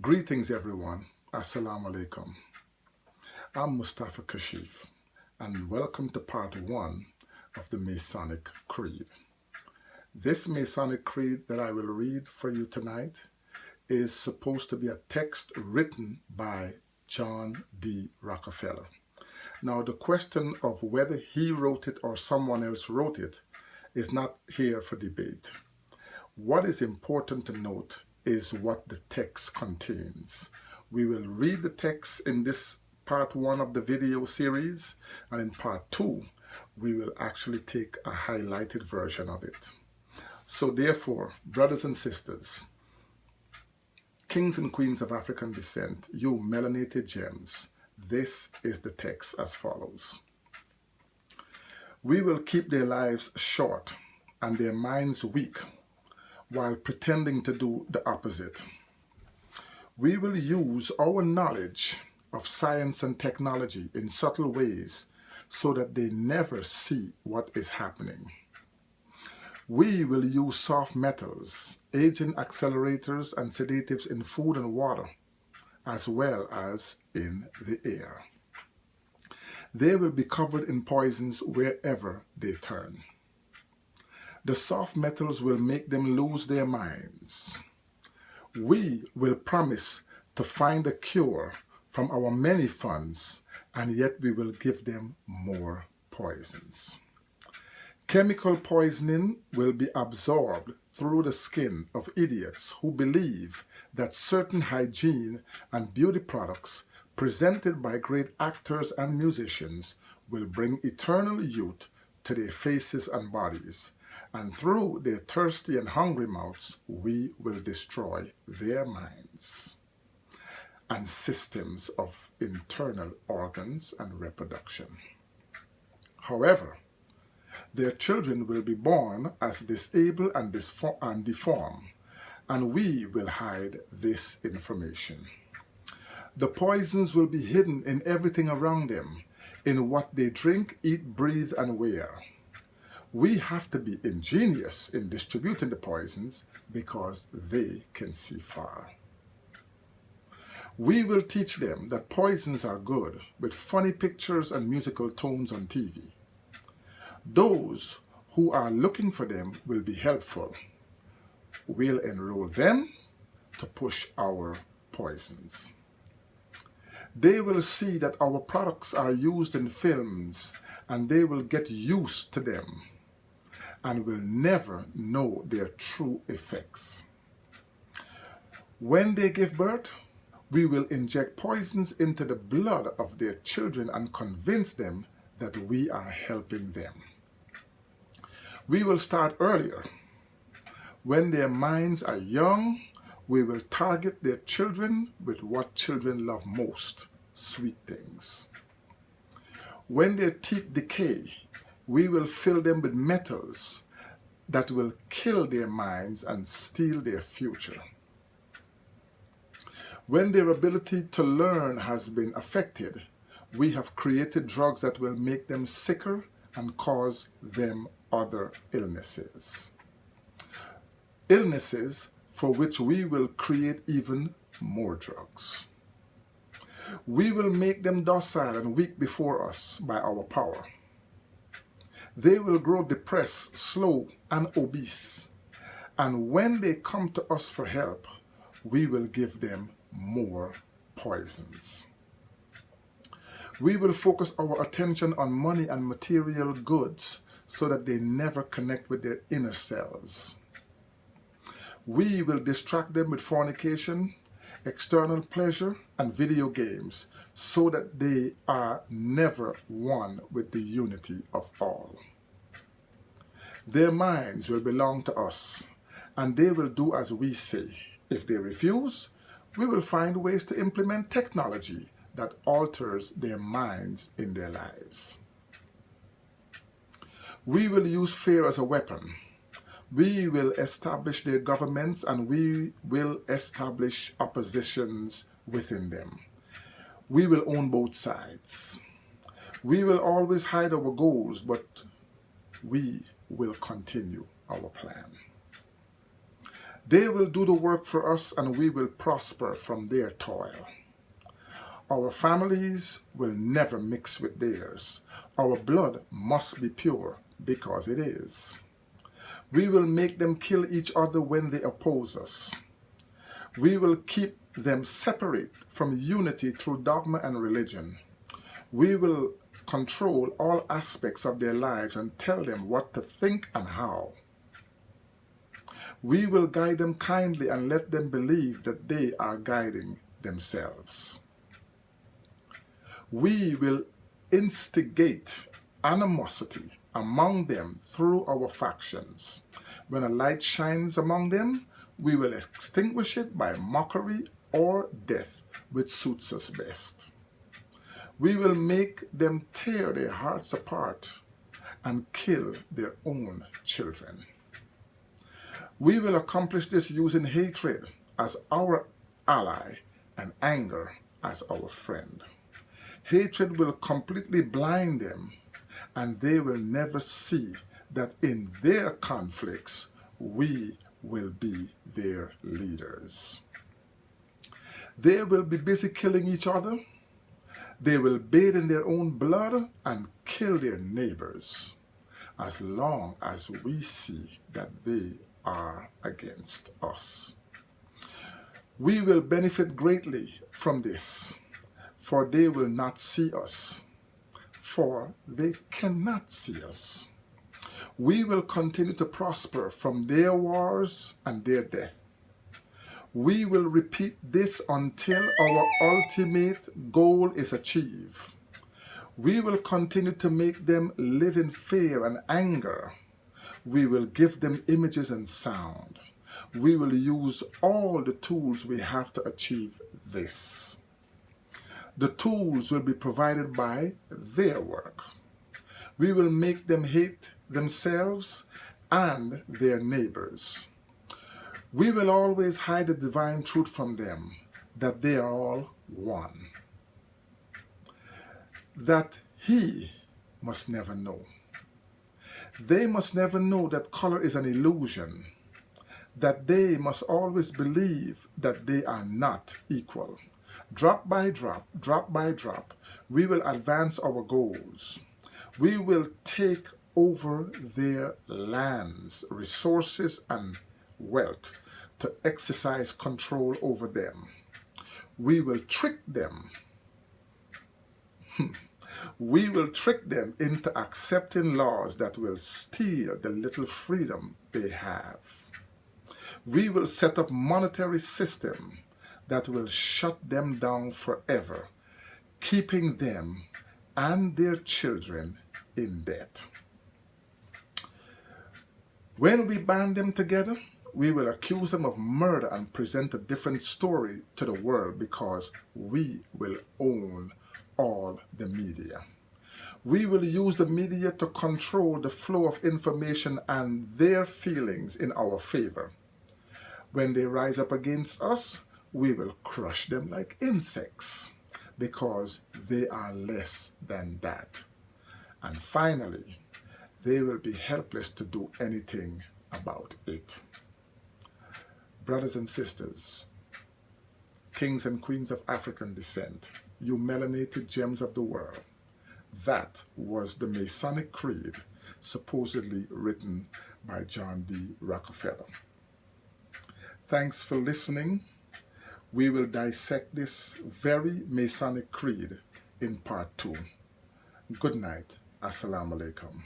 Greetings everyone, Assalamu alaikum. I'm Mustafa Kashif and welcome to part 1 of the Masonic Creed. This Masonic Creed that I will read for you tonight is supposed to be a text written by John D. Rockefeller. Now the question of whether he wrote it or someone else wrote it is not here for debate. What is important to note is what the text contains. We will read the text in this part 1 of the video series, and in part 2 we will actually take a highlighted version of it. So therefore, brothers and sisters, kings and queens of African descent, you melanated gems, this is the text as follows. We will keep their lives short and their minds weak while pretending to do the opposite. We will use our knowledge of science and technology in subtle ways so that they never see what is happening. We will use soft metals, agent accelerators and sedatives in food and water, as well as in the air. They will be covered in poisons wherever they turn. The soft metals will make them lose their minds. We will promise to find a cure from our many funds, and yet we will give them more poisons. Chemical poisoning will be absorbed through the skin of idiots who believe that certain hygiene and beauty products presented by great actors and musicians will bring eternal youth to their faces and bodies. And through their thirsty and hungry mouths, we will destroy their minds and systems of internal organs and reproduction. However, their children will be born as disabled and deformed, and we will hide this information. The poisons will be hidden in everything around them, in what they drink, eat, breathe, and wear. We have to be ingenious in distributing the poisons because they can see far. We will teach them that poisons are good with funny pictures and musical tones on TV. Those who are looking for them will be helpful. We'll enroll them to push our poisons. They will see that our products are used in films and they will get used to them and will never know their true effects. When they give birth, we will inject poisons into the blood of their children and convince them that we are helping them. We will start earlier. When their minds are young, we will target their children with what children love most, sweet things. When their teeth decay, we will fill them with metals that will kill their minds and steal their future. When their ability to learn has been affected, we have created drugs that will make them sicker and cause them other illnesses. Illnesses for which we will create even more drugs. We will make them docile and weak before us by our power. They will grow depressed, slow, and obese. And when they come to us for help, we will give them more poisons. We will focus our attention on money and material goods so that they never connect with their inner selves. We will distract them with fornication, external pleasure, and video games so that they are never one with the unity of all. Their minds will belong to us, and they will do as we say. If they refuse, we will find ways to implement technology that alters their minds in their lives. We will use fear as a weapon. We will establish their governments and we will establish oppositions within them. We will own both sides. We will always hide our goals, but we will continue our plan. They will do the work for us and we will prosper from their toil. Our families will never mix with theirs. Our blood must be pure because it is. We will make them kill each other when they oppose us. We will keep them separate from unity through dogma and religion. We will control all aspects of their lives and tell them what to think and how. We will guide them kindly and let them believe that they are guiding themselves. We will instigate animosity among them through our factions. When a light shines among them, we will extinguish it by mockery or death, which suits us best. We will make them tear their hearts apart and kill their own children. We will accomplish this using hatred as our ally and anger as our friend. Hatred will completely blind them, and they will never see that in their conflicts, we will be their leaders. They will be busy killing each other. They will bathe in their own blood and kill their neighbors, as long as we see that they are against us. We will benefit greatly from this, for they will not see us, for they cannot see us. We will continue to prosper from their wars and their death. We will repeat this until our ultimate goal is achieved. We will continue to make them live in fear and anger. We will give them images and sound. We will use all the tools we have to achieve this. The tools will be provided by their work. We will make them hate themselves and their neighbors. We will always hide the divine truth from them, that they are all one. That he must never know. They must never know that color is an illusion, that they must always believe that they are not equal. Drop by drop, we will advance our goals. We will take over their lands, resources, and wealth to exercise control over them. We will trick them. We will trick them into accepting laws that will steal the little freedom they have. We will set up monetary system that will shut them down forever, keeping them and their children in debt. When we band them together, we will accuse them of murder and present a different story to the world because we will own all the media. We will use the media to control the flow of information and their feelings in our favor. When they rise up against us, we will crush them like insects because they are less than that. And finally, they will be helpless to do anything about it. Brothers and sisters, kings and queens of African descent, you melanated gems of the world, that was the Masonic Creed, supposedly written by John D. Rockefeller. Thanks for listening. We will dissect this very Masonic Creed in part 2. Good night. Assalamu alaikum.